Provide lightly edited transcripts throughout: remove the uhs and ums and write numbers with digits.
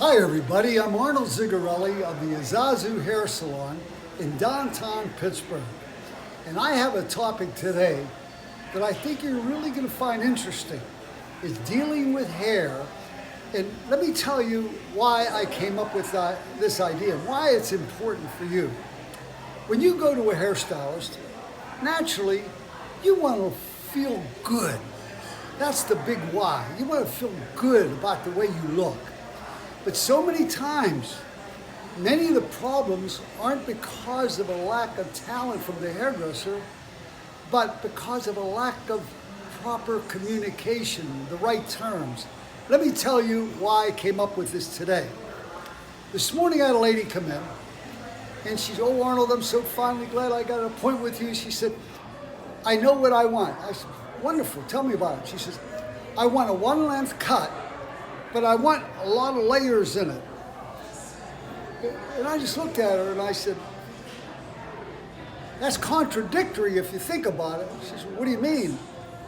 Hi everybody, I'm Arnold Zigarelli of the Azazu Hair Salon in downtown Pittsburgh. And I have a topic today that I think you're really going to find interesting. It's dealing with hair. And let me tell you why I came up with this idea, why it's important for you. When you go to a hairstylist, naturally, you want to feel good. That's the big why. You want to feel good about the way you look. But so many times, many of the problems aren't because of a lack of talent from the hairdresser, but because of a lack of proper communication, the right terms. Let me tell you why I came up with this today. This morning I had a lady come in, and she said, "Oh, Arnold, I'm so finally glad I got an appointment with you." She said, "I know what I want." I said, "Wonderful, tell me about it." She says, "I want a one-length cut, but I want a lot of layers in it." And I just looked at her and I said, "That's contradictory if you think about it." She said, "What do you mean?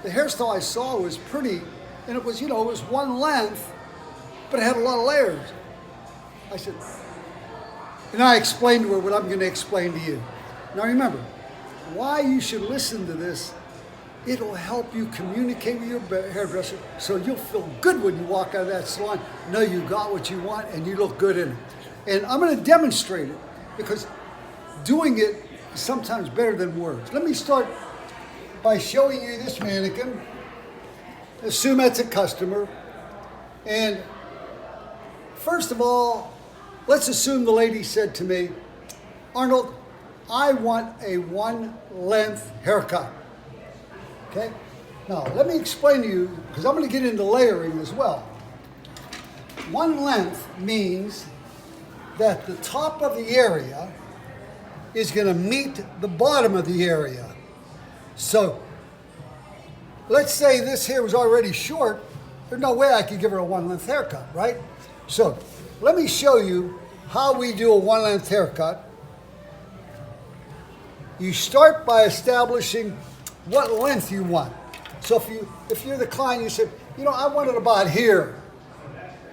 The hairstyle I saw was pretty, and it was, it was one length, but it had a lot of layers." I said, and I explained to her what I'm going to explain to you. Now remember, why you should listen to this, it'll help you communicate with your hairdresser so you'll feel good when you walk out of that salon, know you got what you want and you look good in it. And I'm going to demonstrate it because doing it is sometimes better than words. Let me start by showing you this mannequin. Assume that's a customer. And first of all, let's assume the lady said to me, "Arnold, I want a one-length haircut." Okay? Now, let me explain to you, because I'm going to get into layering as well. One length means that the top of the area is going to meet the bottom of the area. So, let's say this hair was already short. There's no way I could give her a one-length haircut, right? So, let me show you how we do a one-length haircut. You start by establishing what length you want. So if you're the client, you say, "I want it about here."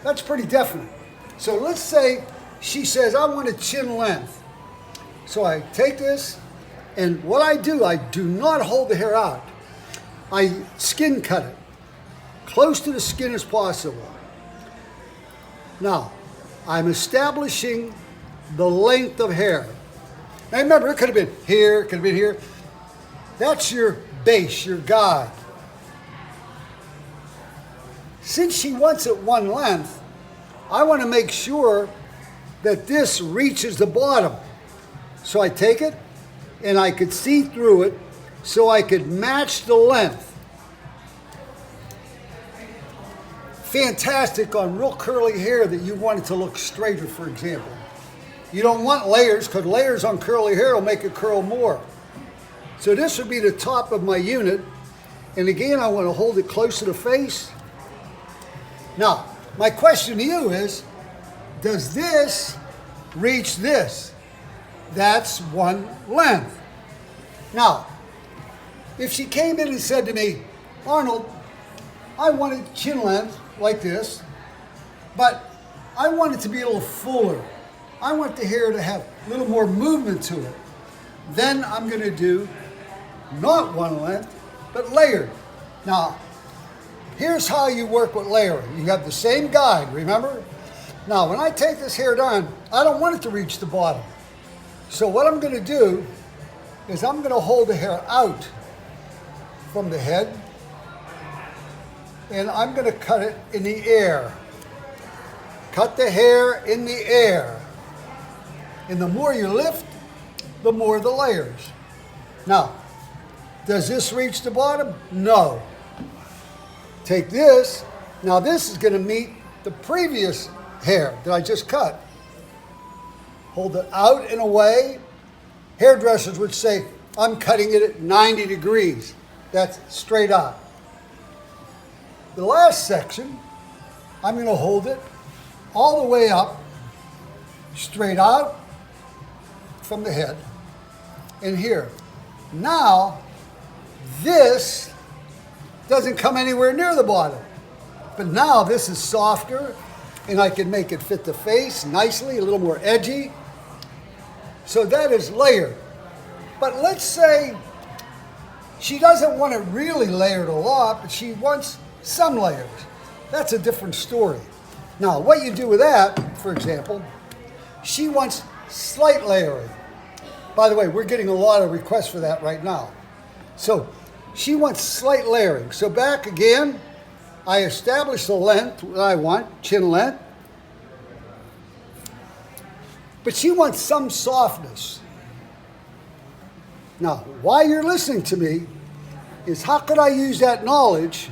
That's pretty definite. So let's say she says, "I want a chin length." So I take this, and what I do not hold the hair out. I skin cut it, close to the skin as possible. Now, I'm establishing the length of hair. Now remember, it could have been here, it could have been here. That's your base, your guide. Since she wants it one length, I want to make sure that this reaches the bottom. So I take it and I could see through it so I could match the length. Fantastic on real curly hair that you want it to look straighter, for example. You don't want layers because layers on curly hair will make it curl more. So this would be the top of my unit. And again, I want to hold it close to the face. Now, my question to you is, does this reach this? That's one length. Now, if she came in and said to me, "Arnold, I want it chin length like this, but I want it to be a little fuller. I want the hair to have a little more movement to it." Then I'm going to do not one length, but layered. Now, here's how you work with layering. You have the same guide, remember? Now, when I take this hair down, I don't want it to reach the bottom. So what I'm going to do is I'm going to hold the hair out from the head, and I'm going to cut it in the air. Cut the hair in the air. And the more you lift, the more the layers. Now, does this reach the bottom? No. Take this. Now this is going to meet the previous hair that I just cut. Hold it out and away. Hairdressers would say, "I'm cutting it at 90 degrees. That's straight out. The last section, I'm going to hold it all the way up, straight out from the head, and here. Now, this doesn't come anywhere near the bottom. But now this is softer and I can make it fit the face nicely, a little more edgy. So that is layered. But let's say she doesn't want to really layer it a lot, but she wants some layers. That's a different story. Now, what you do with that, for example, she wants slight layering. By the way, we're getting a lot of requests for that right now. So she wants slight layering. So back again, I establish the length that I want, chin length. But she wants some softness. Now, why you're listening to me is how could I use that knowledge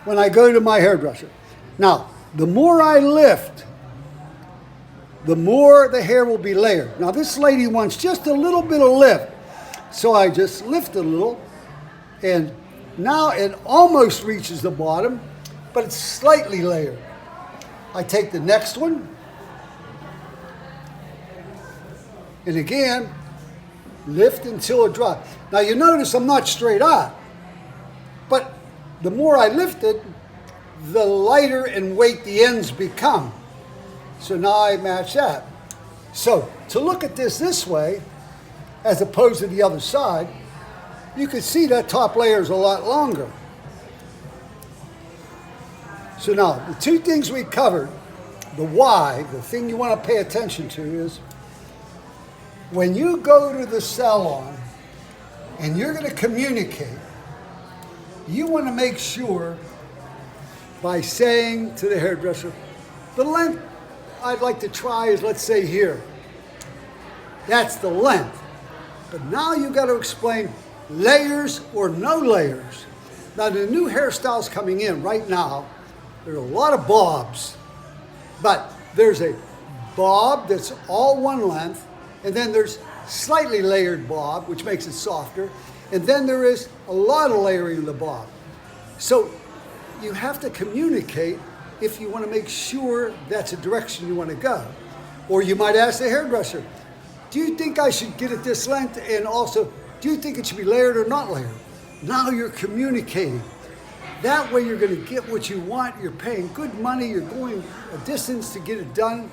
when I go to my hairdresser? Now, the more I lift, the more the hair will be layered. Now, this lady wants just a little bit of lift. So I just lift a little, and now it almost reaches the bottom, but it's slightly layered. I take the next one, and again, lift until it dries. Now you notice I'm not straight up, but the more I lift it, the lighter in weight the ends become. So now I match that. So to look at this way, as opposed to the other side, you can see that top layer is a lot longer. So now, the two things we covered, the why, the thing you want to pay attention to is, when you go to the salon and you're going to communicate, you want to make sure by saying to the hairdresser, the length I'd like to try is, let's say, here. That's the length. But now you've got to explain layers or no layers. Now the new hairstyles coming in right now, there are a lot of bobs, but there's a bob that's all one length, and then there's slightly layered bob, which makes it softer, and then there is a lot of layering in the bob. So you have to communicate if you want to make sure that's a direction you want to go. Or you might ask the hairdresser, do you think I should get it this length? And also, do you think it should be layered or not layered? Now you're communicating. That way you're going to get what you want. You're paying good money. You're going a distance to get it done.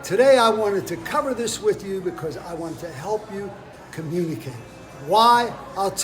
Today I wanted to cover this with you because I wanted to help you communicate. Why? I'll tell you.